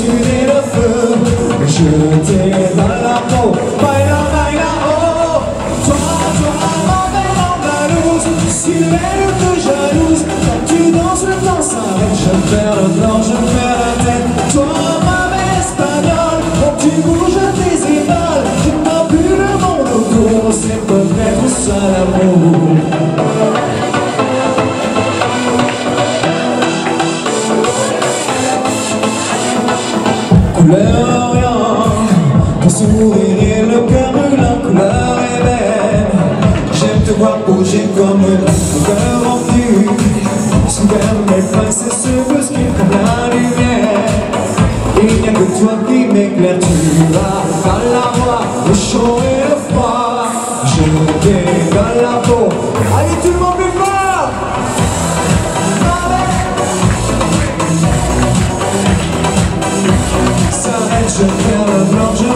respirer le feu. Je t'ai dans la peau, baila, baila, oh. Toi, ma belle andalouse, si belle que jalouse. Quand tu danses, le temps s'arrête. Je perds le nord, je perds la tête. Toi, ma belle espagnole, quand tu bouges tes épaules, tu n'as plus le monde autour. C'est peut-être ça l'amour. Couleur orient, ton sourire et le cœur brûlant, couleur ébène. J'aime te voir bouger comme le cœur rompu. Soudain mes princesses se bousculent comme la lumière. Il n'y a que toi qui m'éclaire, tu vas dans la voix, le chaud et le froid. Je t'ai dans la peau, allez tout le monde plus fort. Je perds le blanc, je